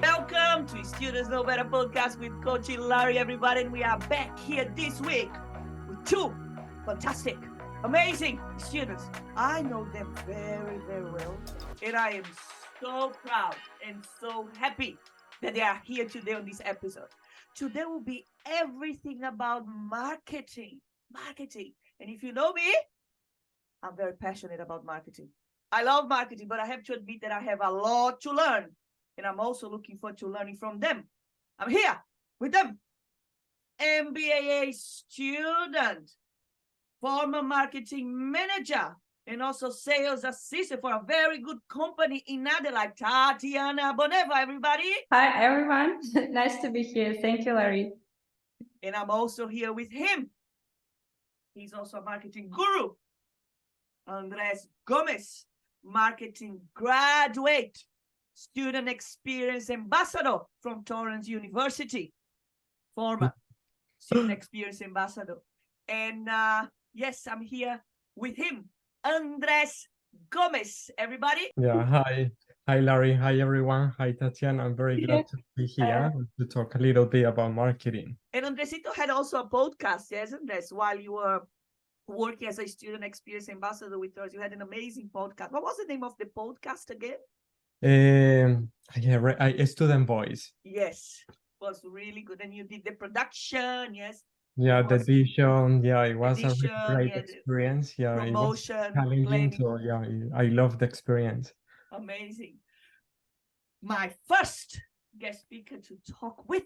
Welcome to Students Know Better podcast with Coach Larry, everybody. And we are back here this week with two fantastic, amazing students. I know them very, very well. And I am so proud and so happy that they are here today on this episode. Today will be everything about marketing. And if you know me, I'm very passionate about marketing. I love marketing, but I have to admit that I have a lot to learn. And I'm also looking forward to learning from them. I'm here with them. MBA student, former marketing manager, and also sales assistant for a very good company in Adelaide, Tatiana Boneva, everybody. Hi, everyone. Nice to be here. Thank you, Larry. And I'm also here with him. He's also a marketing guru, Andres Gomez, marketing graduate, student experience ambassador from Torrens University, former student experience ambassador. And yes, I'm here with him, Andres Gomez, everybody. Yeah, hi Larry, hi everyone, hi Tatiana. I'm very glad to be here to talk a little bit about marketing. And Andresito had also a podcast, yes, Andres, while you were working as a student experience ambassador with us. You had an amazing podcast. What was the name of the podcast again? Student Voice. Yes, it was really good. And you did the production, yes. Yeah, the edition. Yeah, it was a really great yeah, experience. Yeah, promotion, it was challenging. planning. So yeah, I love the experience. Amazing. My first guest speaker to talk with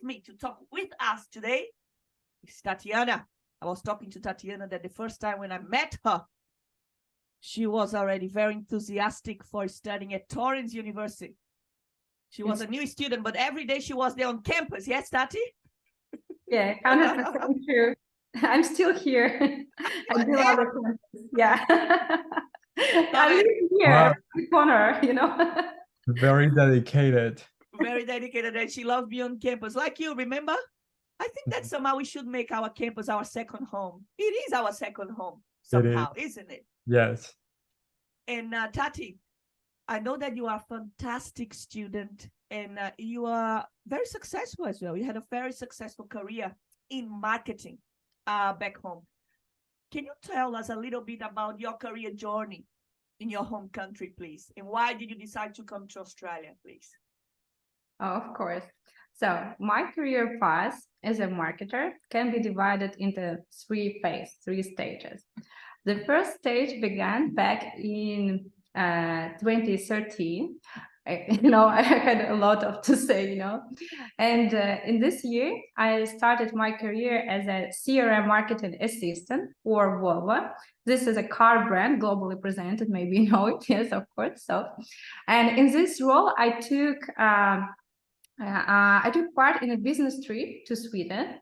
us today is Tatiana. I was talking to Tatiana that the first time when I met her, she was already very enthusiastic for studying at Torrens University. She was a new student, but every day she was there on campus. Yes, Tati? Yeah, 100% true. I'm still here. I do all the classes. Yeah. I live here, Wow. the corner, Very dedicated. Very dedicated, and she loves being on campus. Like you, remember? I think that somehow we should make our campus our second home. It is our second home somehow, isn't it? Yes. And Tati, I know that you are a fantastic student and you are very successful as well. You had a very successful career in marketing back home. Can you tell us a little bit about your career journey in your home country, please? And why did you decide to come to Australia, please? Oh, of course. So my career path as a marketer can be divided into three stages. The first stage began back in 2013. I had a lot to say, And in this year, I started my career as a CRM marketing assistant for Volvo. This is a car brand, globally presented. Maybe you know it. Yes, of course. And in this role, I took part in a business trip to Sweden.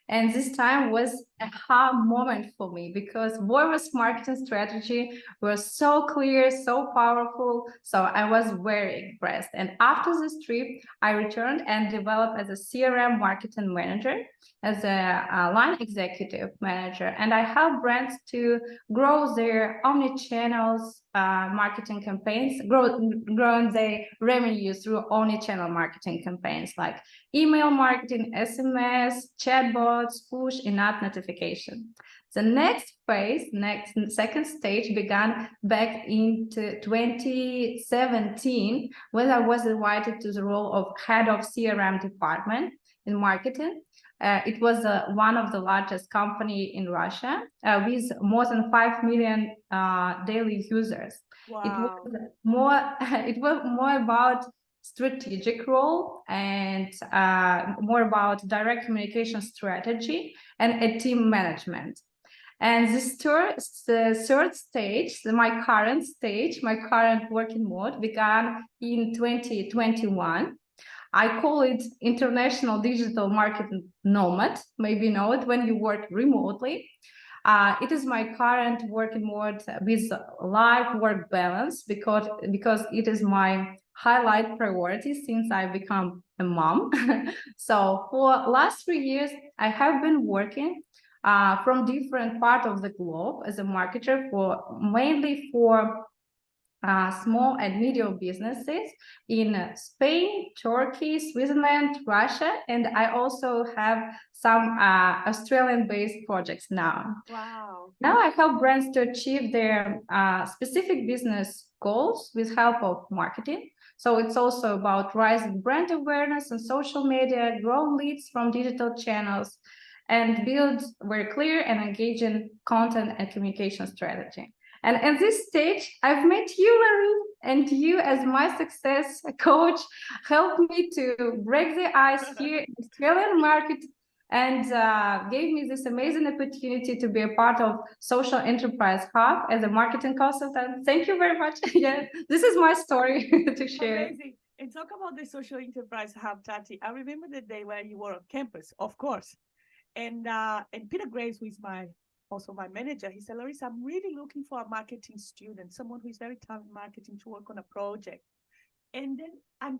And this time was a hard moment for me because Volvo's marketing strategy was so clear, so powerful. So I was very impressed. And after this trip, I returned and developed as a CRM marketing manager, as a line executive manager. And I help brands to grow their omni-channels marketing campaigns, growing their revenue through omni-channel marketing campaigns like email marketing, SMS, chatbots, push, and app notification. The next phase, second stage began back into 2017 when I was invited to the role of head of CRM department in marketing. It was one of the largest company in Russia with more than 5 million daily users. Wow. It was more about strategic role and more about direct communication strategy and a team management. And the third stage, my current working mode began in 2021. I call it international digital marketing nomad. Maybe you know it when you work remotely. It is my current working mode with life-work balance because it is my highlight priority since I become a mom. So for last 3 years, I have been working from different parts of the globe as a marketer mainly for small and medium businesses in Spain, Turkey, Switzerland, Russia, and I also have some Australian-based projects now. Wow. Now I help brands to achieve their specific business goals with help of marketing. So it's also about rising brand awareness on social media, grow leads from digital channels, and build very clear and engaging content and communication strategy. And at this stage, I've met you, Larry, and you as my success coach helped me to break the ice here in the Australian market and gave me this amazing opportunity to be a part of Social Enterprise Hub as a marketing consultant. Thank you very much. Yeah, this is my story to share. Amazing. And talk about the Social Enterprise Hub, Tati. I remember the day when you were on campus, of course. And Peter Graves, who is also my manager, he said, Larissa, I'm really looking for a marketing student, someone who is very talented in marketing to work on a project. And then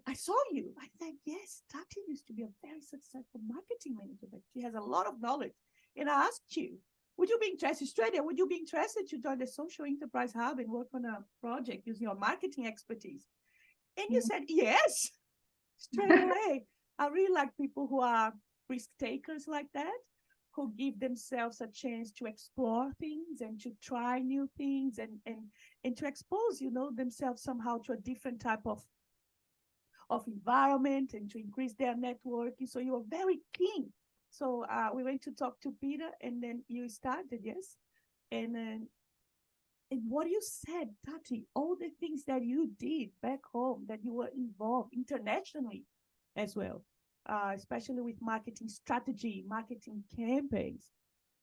I saw you. I said, yes, Tati used to be a very successful marketing manager, but she has a lot of knowledge. And I asked you, would you be interested, Australia, would you be interested to join the Social Enterprise Hub and work on a project using your marketing expertise? And you said, yes, straight away. I really like people who are risk takers like that, who give themselves a chance to explore things and to try new things and to expose, themselves somehow to a different type of environment and to increase their networking. So you were very keen. So we went to talk to Peter, and then you started, yes? And what you said, Tati, all the things that you did back home, that you were involved internationally as well. Especially with marketing strategy, marketing campaigns.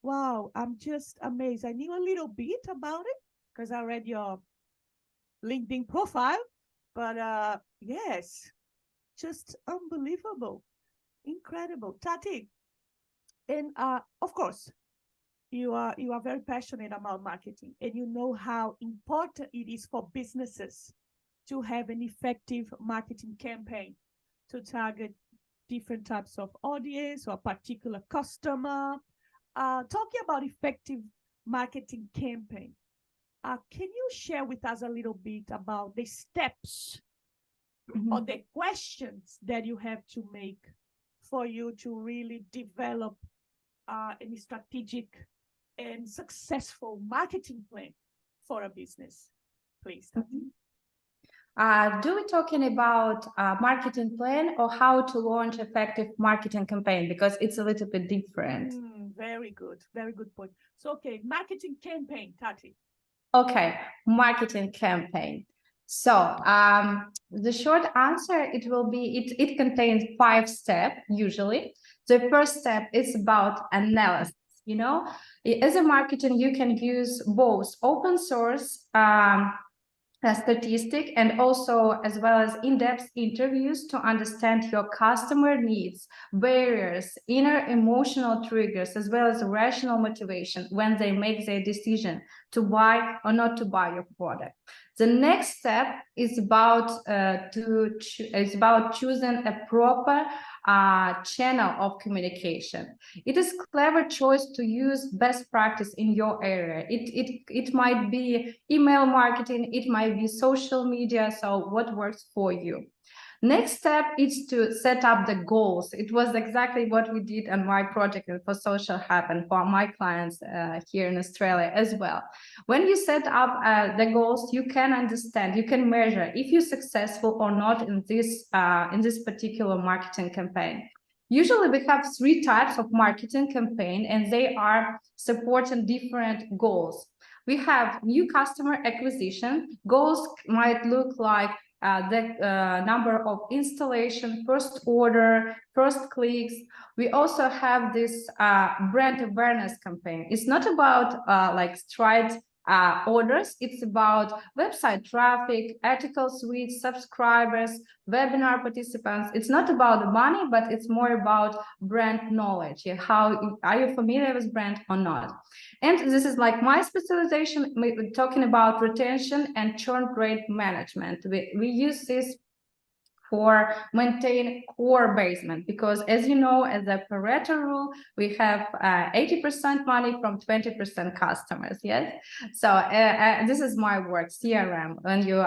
Wow, I'm just amazed. I knew a little bit about it because I read your LinkedIn profile, but yes, just unbelievable, incredible. Tati, and of course, you are very passionate about marketing, and you know how important it is for businesses to have an effective marketing campaign to target different types of audience or particular customer. Talking about effective marketing campaign, can you share with us a little bit about the steps or the questions that you have to make for you to really develop a strategic and successful marketing plan for a business, please? Do we talking about a marketing plan or how to launch effective marketing campaign? Because it's a little bit different. Very good point. So, okay, marketing campaign, Tati. Okay, marketing campaign. So the short answer, it will be, it contains 5 steps usually. The first step is about analysis. As a marketing, you can use both open source statistic and also as well as in-depth interviews to understand your customer needs, barriers, inner emotional triggers, as well as rational motivation when they make their decision to buy or not to buy your product. The next step is about choosing a proper channel of communication. It is clever choice to use best practice in your area. It might be email marketing, it might be social media, so what works for you. Next step is to set up the goals. It was exactly what we did on my project and for Social Hub and for my clients here in Australia as well. When you set up the goals, you can understand, you can measure if you're successful or not in this particular marketing campaign. Usually we have 3 types of marketing campaign and they are supporting different goals. We have new customer acquisition. Goals might look like the number of installation, first order, first clicks. We also have this brand awareness campaign. It's not about like straight orders. It's about website traffic, articles read, subscribers, webinar participants. It's not about the money, but it's more about brand knowledge. How are you familiar with brand or not? And this is like my specialization. We're talking about retention and churn rate management. We use this for maintain core basement, because as you know, as a Pareto rule, we have 80% money from 20% customers. Yes. So this is my word, CRM, when you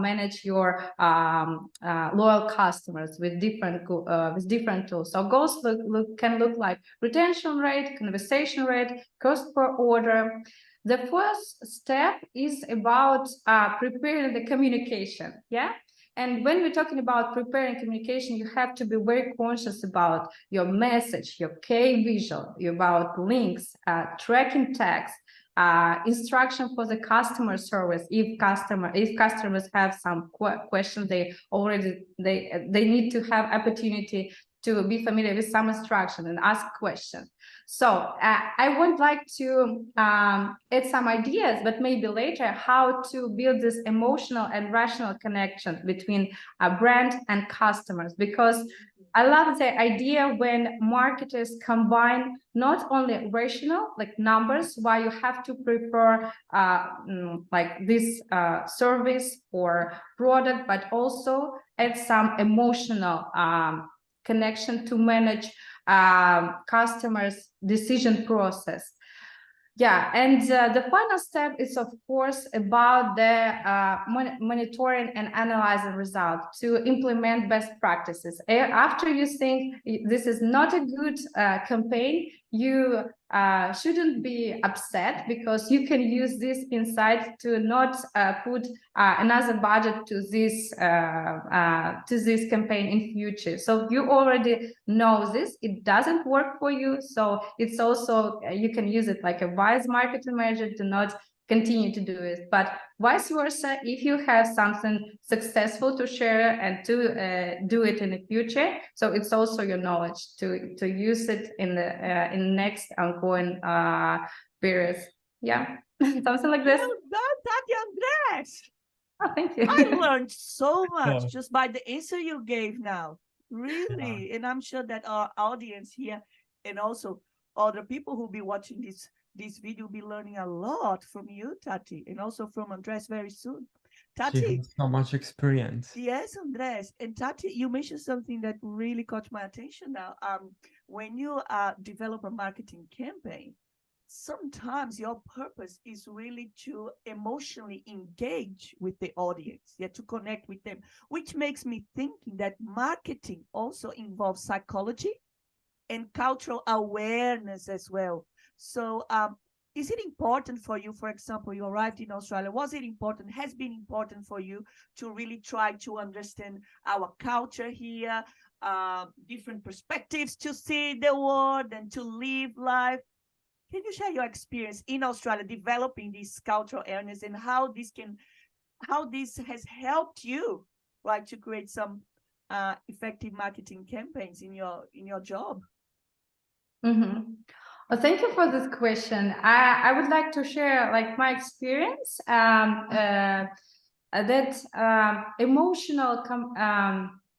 manage your loyal customers with different tools. So goals can look like retention rate, conversation rate, cost per order. The first step is about preparing the communication. Yeah. And when we're talking about preparing communication, you have to be very conscious about your message, your key visual, about links, tracking text, instruction for the customer service. If customers have some questions, they need to have opportunity to be familiar with some instruction and ask questions. So I would like to add some ideas, but maybe later, how to build this emotional and rational connection between a brand and customers, because I love the idea when marketers combine not only rational, like numbers, why you have to prefer like this service or product, but also add some emotional connection to manage customers' decision process. Yeah, and the final step is, of course, about the monitoring and analyzing results to implement best practices. After you think this is not a good campaign, you shouldn't be upset, because you can use this insight to not put another budget to this campaign in future. So you already know this, it doesn't work for you. So it's also, you can use it like a wise marketing manager to not continue to do it, but vice versa, if you have something successful to share and to do it in the future, so it's also your knowledge to use it in the next ongoing periods. Yeah. Something like this. Well done, Tati Andres. Oh, thank you. I learned so much Oh. just by the answer you gave now. Really. And I'm sure that our audience here and also other people who'll be watching this video will be learning a lot from you, Tati, and also from Andres very soon. She Tati, has so much experience. yes, Andres. And Tati, you mentioned something that really caught my attention now. When you develop a marketing campaign, sometimes your purpose is really to emotionally engage with the audience, to connect with them, which makes me thinking that marketing also involves psychology and cultural awareness as well. So is it important for you, for example, you arrived in Australia, has been important for you to really try to understand our culture here, different perspectives to see the world and to live life? Can you share your experience in Australia developing this cultural awareness and how this has helped you, right, to create some effective marketing campaigns in your job? Mm-hmm. Well, thank you for this question. I would like to share like my experience that emotional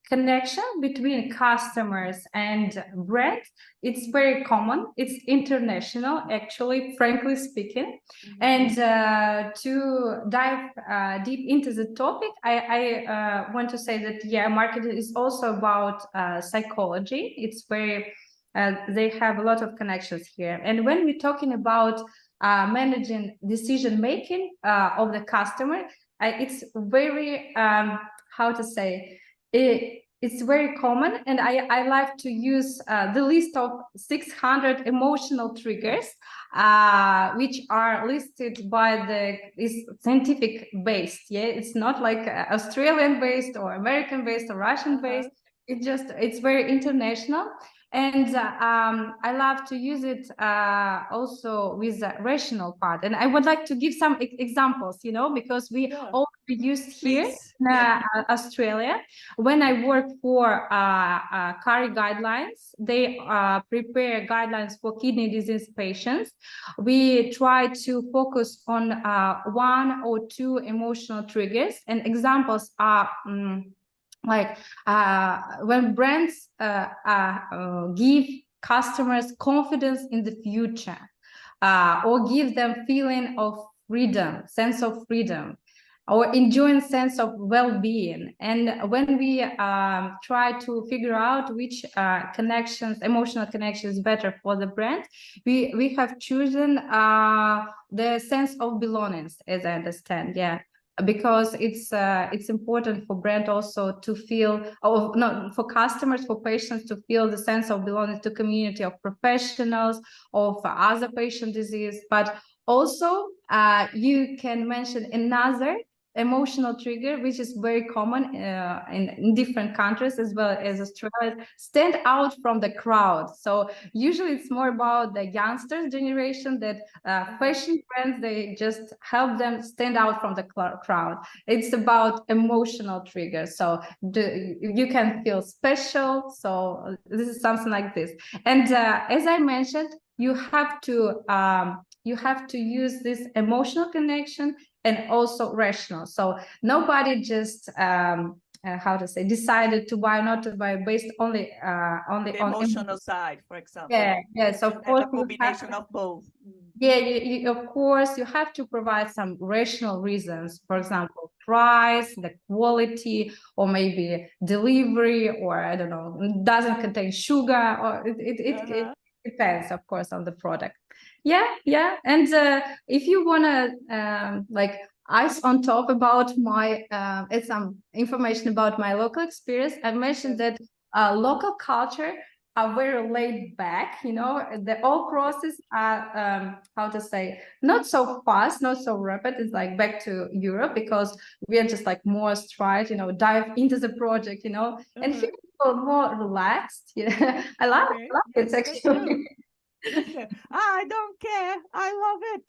connection between customers and brand. It's very common. It's international, actually, frankly speaking. Mm-hmm. And to dive deep into the topic, I want to say that marketing is also about psychology. It's very they have a lot of connections here. And when we're talking about managing decision making of the customer, it's very how to say it's very common, and I like to use the list of 600 emotional triggers which are listed by is scientific based. It's not like Australian based or American based or Russian based. It's very international. And I love to use it also with the rational part. And I would like to give some examples, because we already used here in Australia. When I work for CARI guidelines, they prepare guidelines for kidney disease patients. We try to focus on 1 or 2 emotional triggers, and examples are like when brands give customers confidence in the future, or give them feeling of freedom, sense of freedom, our enjoying sense of well-being. And when we try to figure out which emotional connections better for the brand, we have chosen the sense of belonging, as I understand. Yeah, because it's important for brand also to feel, or not for customers, for patients to feel the sense of belonging to community of professionals, of other patient disease. But also you can mention another emotional trigger, which is very common in different countries as well as Australia: stand out from the crowd. So usually it's more about the youngsters generation, that fashion brands, they just help them stand out from the crowd. It's about emotional triggers. So you can feel special. So this is something like this. And as I mentioned, you have to use this emotional connection and also rational. So nobody just how to say, decided to buy or not to buy based only on the emotional side, for example. Yeah, yes, of course. A combination of both. Yeah, of course, you have to provide some rational reasons. For example, price, the quality, or maybe delivery, or I don't know, doesn't contain sugar, or it depends, of course, on the product. Yeah. And if you wanna like ice on top about my some information about my local experience, I mentioned that local culture are very laid back, the whole process are how to say, not so fast, not so rapid. It's like back to Europe, because we are just like more stride, dive into the project, and here people more relaxed. I love it actually. I don't care. I love it.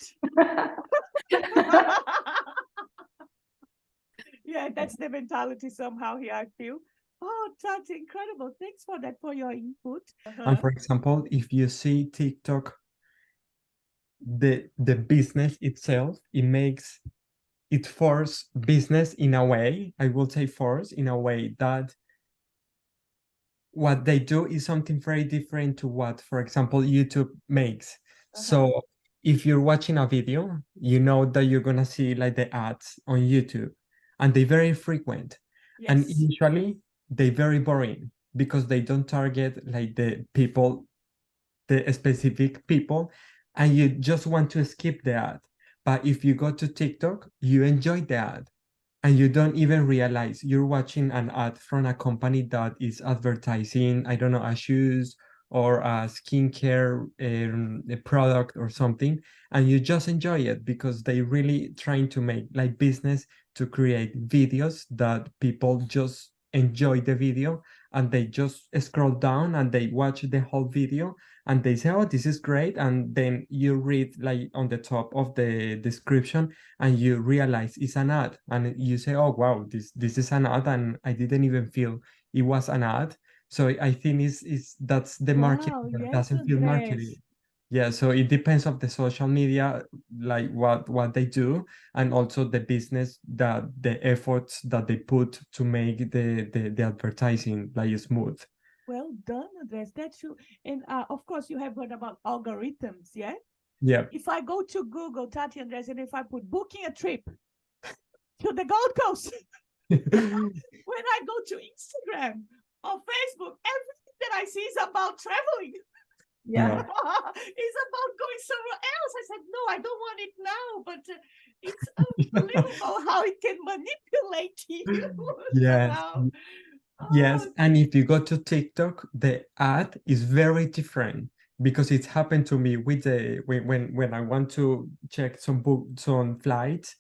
Yeah, that's the mentality somehow here, I feel. Oh, that's incredible. Thanks for that, for your input. And for example, if you see TikTok, the business itself, it force business in a way, I will say force in a way that what they do is something very different to what, for example, YouTube makes. So if you're watching a video, you know that you're gonna see like the ads on YouTube, and they're very frequent. Yes. And usually they're very boring because they don't target like the people, the specific people, and you just want to skip the ad. But if you go to TikTok, you enjoy the ad, and you don't even realize you're watching an ad from a company that is advertising, I don't know, a shoes or a skincare a product or something, and you just enjoy it because they really trying to make like business to create videos that people just enjoy the video, and they just scroll down and they watch the whole video and they say, oh, this is great. And then you read like on the top of the description and you realize it's an ad, and you say, oh wow, this is an ad, and I didn't even feel it was an ad. So I think that's the market that Yes, doesn't feel marketing. Yeah, so it depends of the social media, like what they do, and also the business, that the efforts that they put to make the advertising like smooth. Well done, Andres. That's true. And of course, you have heard about algorithms, yeah? Yeah. If I go to Google, Tati, Andres, and if I put booking a trip to the Gold Coast, when I go to Instagram or Facebook, everything that I see is about traveling. Yeah. It's about going somewhere else. I said, no, I don't want it now, but it's unbelievable how it can manipulate you. Yes. Yes, and if you go to TikTok, the ad is very different, because it's happened to me with when I want to check some flights,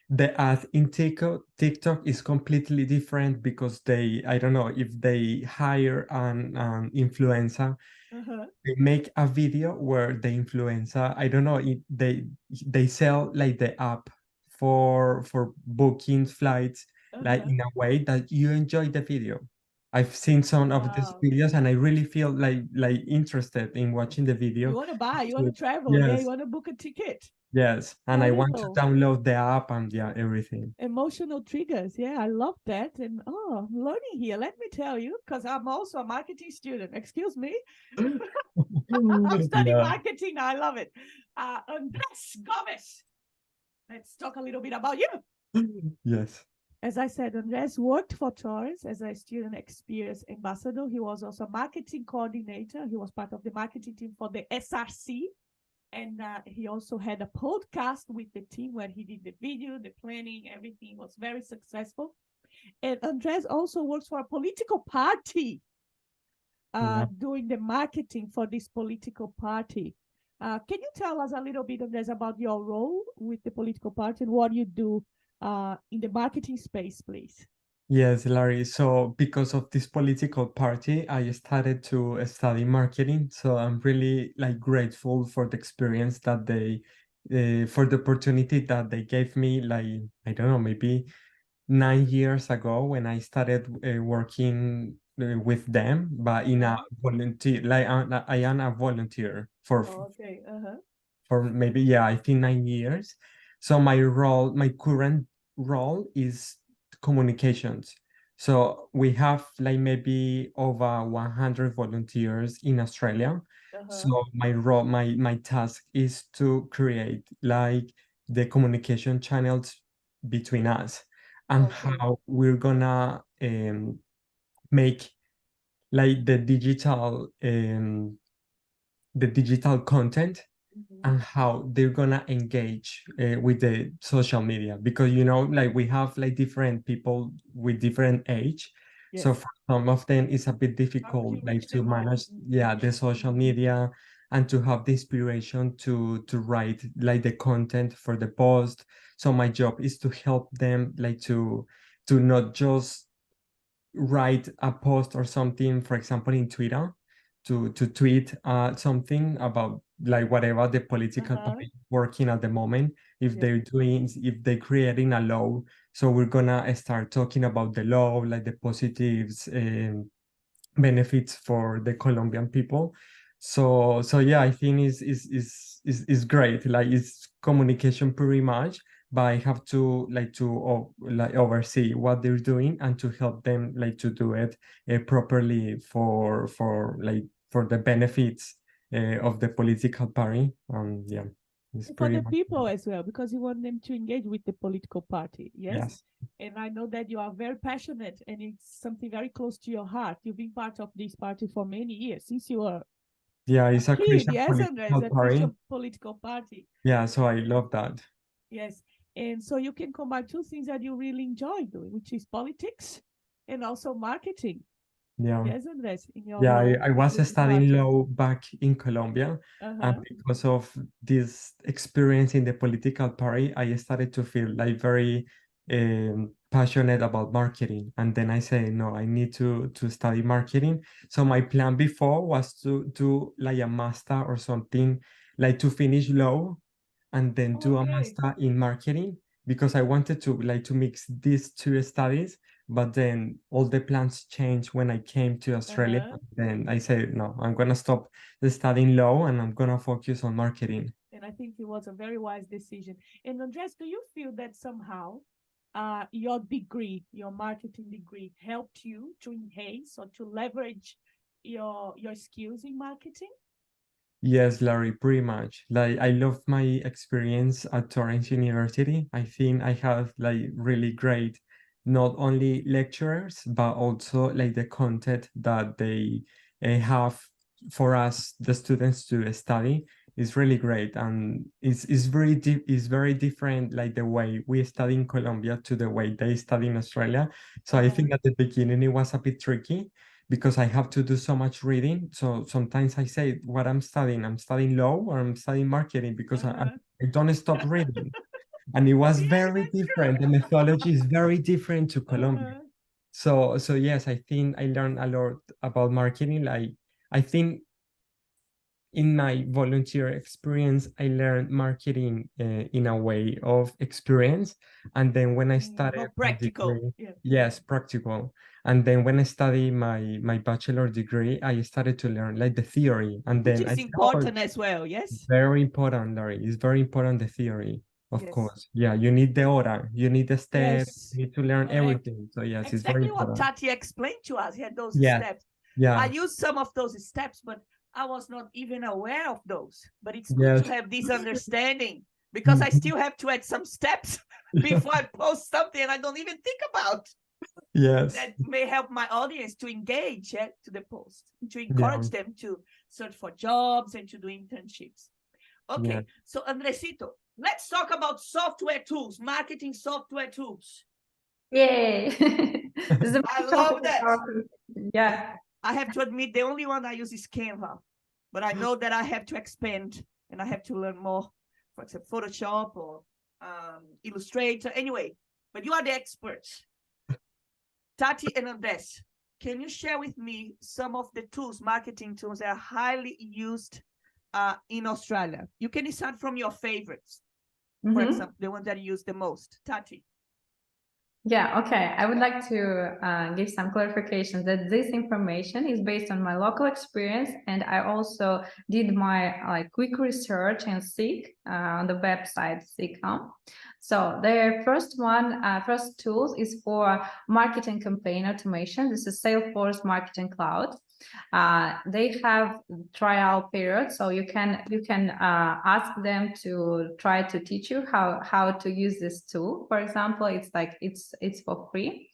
the ad in TikTok is completely different, because I don't know, if they hire an influencer, they make a video where the influencer, I don't know, they sell like the app for booking flights, like in a way that you enjoy the video. I've seen some of these videos and I really feel like interested in watching the video. You want to buy, you want to travel, Yes. yeah, you want to book a ticket. Yes, and I want to download the app and everything. Emotional triggers, yeah, I love that. And I'm learning here, let me tell you, because I'm also a marketing student. Excuse me. I'm studying marketing. I love it. Andres Gomez, let's talk a little bit about you. Yes. As I said, Andres worked for Torrens as a student experience ambassador. He was also a marketing coordinator. He was part of the marketing team for the SRC. And he also had a podcast with the team where he did the video, the planning, everything was very successful. And Andres also works for a political party, Yeah. doing the marketing for this political party. Can you tell us a little bit, Andres, about your role with the political party and what you do in the marketing space, please? Yes, Larry. So because of this political party, I started to study marketing. So I'm really like grateful for the experience that for the opportunity that they gave me, like, I don't know, maybe 9 years ago when I started working with them, but in a volunteer, like I am a volunteer Okay. for maybe, yeah, I think 9 years. So my current role is communications. So we have like maybe over 100 volunteers in Australia. So my task is to create like the communication channels between us and Okay. how we're gonna make like the digital content and how they're gonna engage with the social media, because like we have like different people with different age. So Yes. for some of them it's a bit How do difficult you like reach to them all? manage, yeah, the social media and to have the inspiration to write like the content for the post. So my job is to help them like to not just write a post or something, for example, in Twitter, to tweet something about like whatever the political party working at the moment. If Yes. they're creating a law, so we're gonna start talking about the law, like the positives and benefits for the Colombian people. So yeah, I think is great. Like it's communication pretty much, but I have to like oversee what they're doing and to help them like to do it properly for the benefits of the political party. Yeah, it's For pretty the much people as well, because you want them to engage with the political party. Yes. yes. And I know that you are very passionate and it's something very close to your heart. You've been part of this party for many years, since you were Yeah, a it's a kid. Christian Yes, Andres, political a party. Christian political party. Yeah, so I love that. Yes. And so you can combine two things that you really enjoy doing, which is politics and also marketing. Yeah. Yes, Andres, in your Yeah, role I was with this studying party. law back in Colombia, and Uh-huh. because of this experience in the political party, I started to feel like very passionate about marketing. And then I say, no, I need to study marketing. So my plan before was to do like a master or something, like to finish law and then do a Okay. master in marketing, because I wanted to like to mix these two studies, but then all the plans changed when I came to Australia. Uh-huh. Then I said, no, I'm gonna stop the studying law and I'm gonna focus on marketing. And I think it was a very wise decision. And Andres, do you feel that somehow your degree, your marketing degree, helped you to enhance or to leverage your skills in marketing? Yes, Larry, pretty much. Like I love my experience at Torrens University. I think I have like really great not only lecturers but also like the content that they have for us, the students, to study is really great, and it's very different like the way we study in Colombia to the way they study in Australia. So I think at the beginning it was a bit tricky because I have to do so much reading. So sometimes I say what I'm studying law or I'm studying marketing, because I don't stop reading. And it was Yeah, very that's different. The methodology is very different to true. Colombia. So yes, I think I learned a lot about marketing. Like I think in my volunteer experience, I learned marketing in a way of experience. And then when I started More my practical. degree, Yeah. yes, practical. And then when I studied my bachelor degree, I started to learn like the theory. And Which then I is said, oh, important as well. Yes. very important, Larry. It's very important, the theory, of Yes. course. Yeah, you need the order, you need the step, Yes. you need to learn Correct. everything. So yes, it's very Exactly what important. Tati explained to us. He had those Yeah, steps. I yeah, used some of those steps, but I was not even aware of those. But it's good to yes. have this understanding because I still have to add some steps. before I post something I don't even think about. Yes. That may help my audience to engage to the post, to Yeah. encourage them to search for jobs and to do internships. Okay, Yeah. so Andresito, let's talk about software tools, marketing software tools. Yay! This is a I love that. Yeah. I have to admit, the only one I use is Canva, but I know that I have to expand and I have to learn more, for example, Photoshop or Illustrator. Anyway, but you are the experts. Tati and Andres, can you share with me some of the tools, marketing tools that are highly used in Australia? You can start from your favorites, for example, the ones that you use the most. Tati. Yeah, okay. I would like to give some clarification that this information is based on my local experience, and I also did my quick research and Seek on the website Seek.com. So the first tools is for marketing campaign automation. This is Salesforce Marketing Cloud. They have trial period, so you can ask them to try to teach you how to use this tool. For example, it's for free.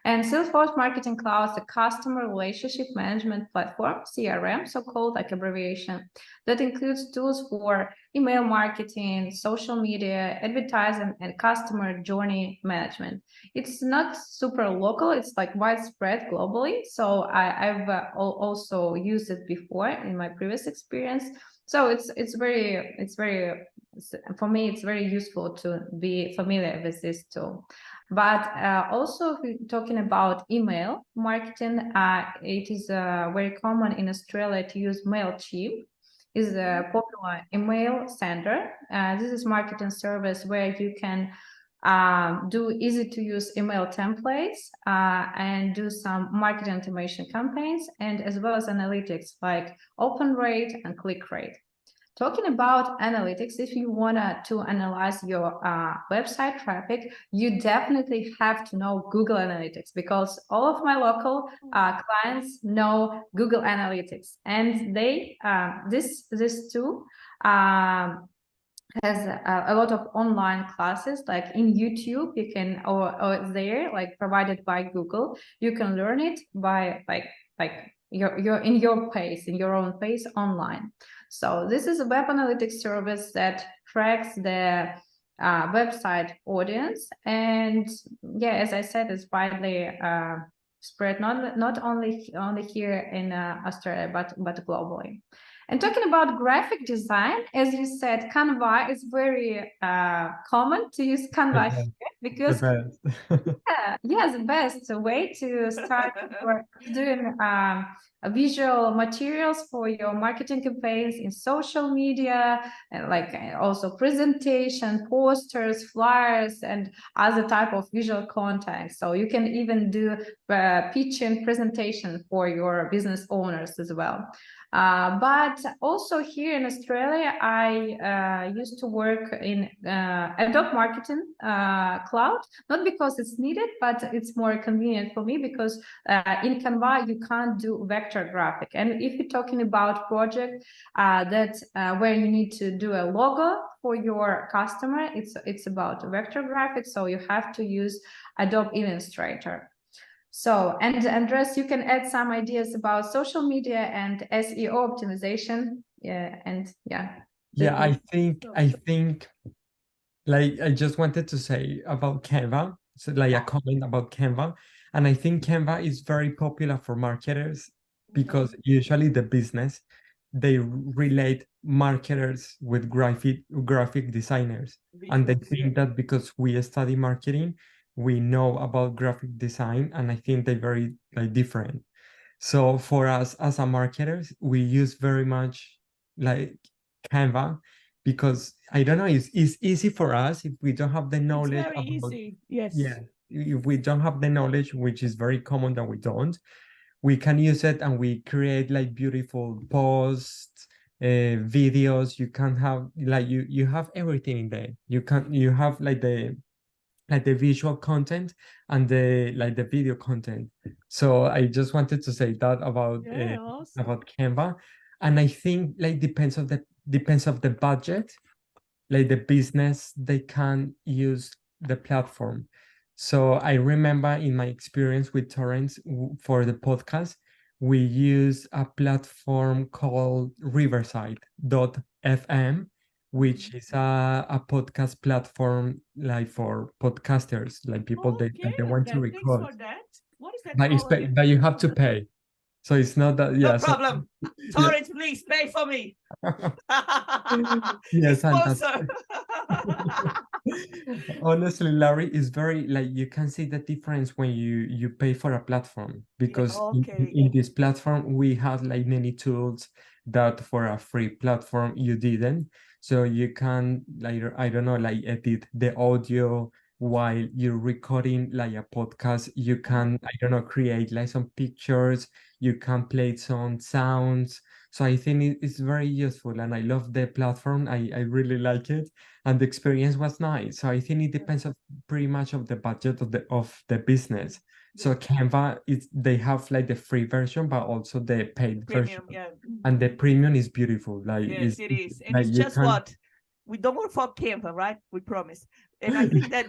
And Salesforce Marketing Cloud is a customer relationship management platform, CRM, so-called, like abbreviation, that includes tools for email marketing, social media, advertising, and customer journey management. It's not super local, it's like widespread globally. So I've also used it before in my previous experience. So it's very, for me, it's very useful to be familiar with this tool. But also, if we're talking about email marketing, it is very common in Australia to use MailChimp. Is a popular email sender. This is marketing service where you can do easy to use email templates and do some marketing automation campaigns, and as well as analytics like open rate and click rate. Talking about analytics, if you want to analyze your website traffic, you definitely have to know Google Analytics, because all of my local clients know Google Analytics, and they this tool has a lot of online classes, like in YouTube. You can or there, like provided by Google, you can learn it by like your in your pace, in your own pace online. So this is a web analytics service that tracks the website audience, and yeah, as I said, it's widely spread not only here in Australia, but globally. And talking about graphic design, as you said, Canva is very common to use Canva here, because the best way to start doing visual materials for your marketing campaigns in social media, and like also presentation, posters, flyers, and other type of visual content. So you can even do pitching presentation for your business owners as well. But also here in Australia, I used to work in Adobe Marketing Cloud, not because it's needed, but it's more convenient for me, because in Canva you can't do vector graphic. And if you're talking about project where you need to do a logo for your customer, it's about vector graphics, so you have to use Adobe Illustrator. So, and Andres, you can add some ideas about social media and SEO optimization. Yeah, I think like I just wanted to say about Canva, so like a comment about Canva. And I think Canva is very popular for marketers, because usually the business, they relate marketers with graphic designers. And they think that because we study marketing, we know about graphic design, and I think they're very like different. So for us as a marketers, we use very much like Canva, because I don't know, it's easy for us if we don't have the knowledge. It's very easy. Yes. Yeah, if we don't have the knowledge, which is very common that we don't, we can use it and we create like beautiful posts, videos. You can have like you have everything in there. You have like the visual content and the video content. So I just wanted to say that about awesome. about Canva. And I think like depends of the budget. Like the business, they can use the platform. So I remember in my experience with Torrens for the podcast, we use a platform called Riverside.fm, which is a podcast platform like for podcasters, like people Okay, that want to then thanks record. for that. What is that But called again? but you have to pay. So it's not that, No yeah. So, problem. yeah. Torrens, please pay for me. Yes, and that's Sponsor. honestly, Larry, is very like you can see the difference when you pay for a platform, Yeah, because okay. in this platform we have like many tools that for a free platform you didn't. So you can like, I don't know, like edit the audio while you're recording like a podcast. You can, I don't know, create like some pictures, you can play some sounds. So I think it's very useful, and I love the platform. I really like it, and the experience was nice. So I think it depends of pretty much of the budget of the business. So Canva, they have like the free version, but also the paid version, Premium, yeah. and the premium is beautiful. Like Yes, it is. And like it's you just can. what? We don't work for Canva, right? We promise. And I think that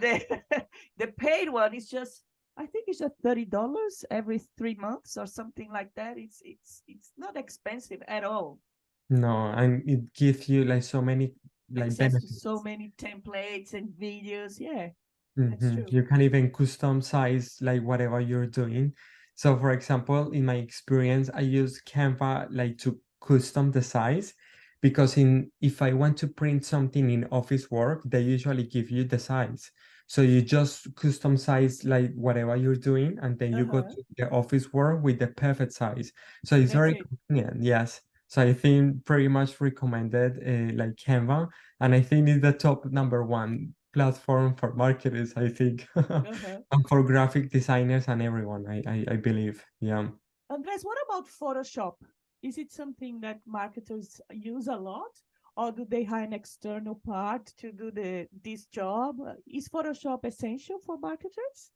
the paid one is just, I think it's just $30 every 3 months or something like that. It's not expensive at all. No, and it gives you like so many like Access to so benefits. many templates and videos. Yeah, that's true. You can even custom size like whatever you're doing. So for example, in my experience, I use Canva like to custom the size, because in if I want to print something in office work, they usually give you the size. So you just custom size like whatever you're doing, and then you go Uh-huh. to the office work with the perfect size. So it's That's very it. convenient, yes. So I think pretty much recommended like Canva, and I think it's the top number one platform for marketers, I think, Uh-huh. and for graphic designers and everyone, I believe. Yeah. Andres, what about Photoshop? Is it something that marketers use a lot, or do they hire an external part to do this job? Is Photoshop essential for marketers?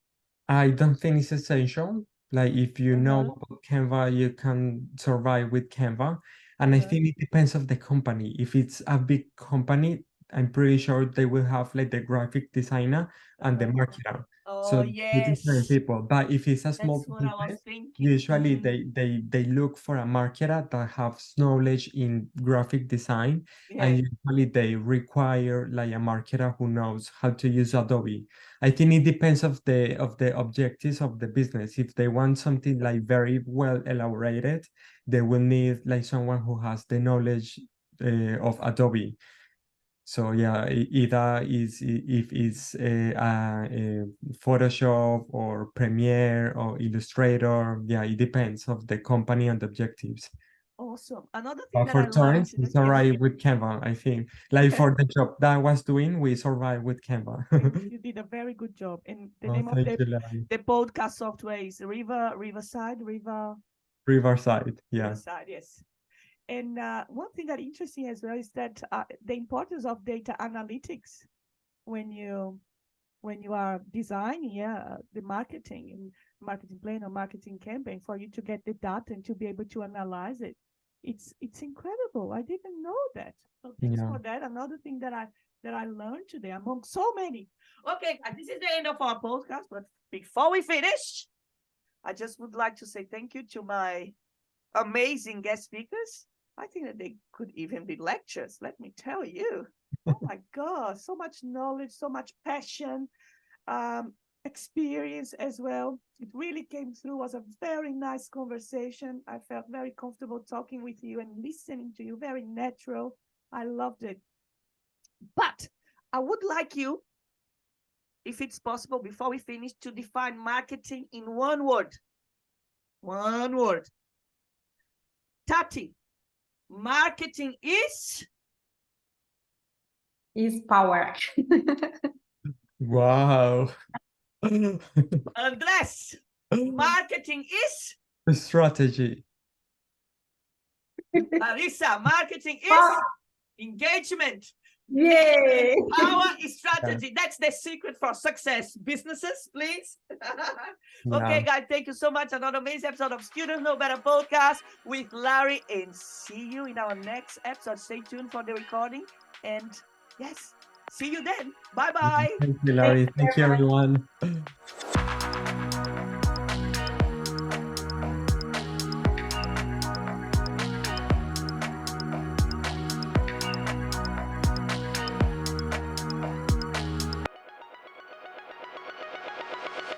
I don't think it's essential. Like if you know Uh-huh. about Canva, you can survive with Canva. And I Uh-huh. think it depends of the company. If it's a big company, I'm pretty sure they will have like the graphic designer and the Uh-huh. marketer. Oh, So two different yes. people. But if it's a small That's what I was business, thinking. usually they look for a marketer that has knowledge in graphic design, Yeah. and usually they require like a marketer who knows how to use Adobe. I think it depends of the objectives of the business. If they want something like very well elaborated, they will need like someone who has the knowledge of Adobe. So yeah, either if it's Photoshop or Premiere or Illustrator. Yeah, it depends of the company and the objectives. Awesome. Another thing But that for I learned Torrents, we today, yes, survive with Canva, I think. Like for the job that I was doing, we survived with Canva. you did a very good job. And the Oh, name of thank you, Larry. the podcast software is Riverside, Riverside, yeah. Riverside, yes. And one thing that interesting as well is that the importance of data analytics when you are designing, the marketing plan or marketing campaign, for you to get the data and to be able to analyze it. It's incredible. I didn't know that. So thanks Yeah. for that. Another thing that I learned today among so many. Okay, this is the end of our podcast. But before we finish, I just would like to say thank you to my amazing guest speakers. I think that they could even be lectures, let me tell you. Oh my God, so much knowledge, so much passion, experience as well. It really came through. It was a very nice conversation. I felt very comfortable talking with you and listening to you, very natural. I loved it. But I would like you, if it's possible, before we finish, to define marketing in one word. One word. Tati, marketing is power. Wow. Andres. Marketing is Strategy. Larissa. Marketing is Power. engagement. Yay! Power is Yeah. strategy. That's the secret for success. Businesses, please. Okay, Yeah. guys, thank you so much. Another amazing episode of Students Know Better podcast with Larry, and see you in our next episode. Stay tuned for the recording. And yes, See you then. Bye-bye. Thank you, Larry. Thank you, everyone.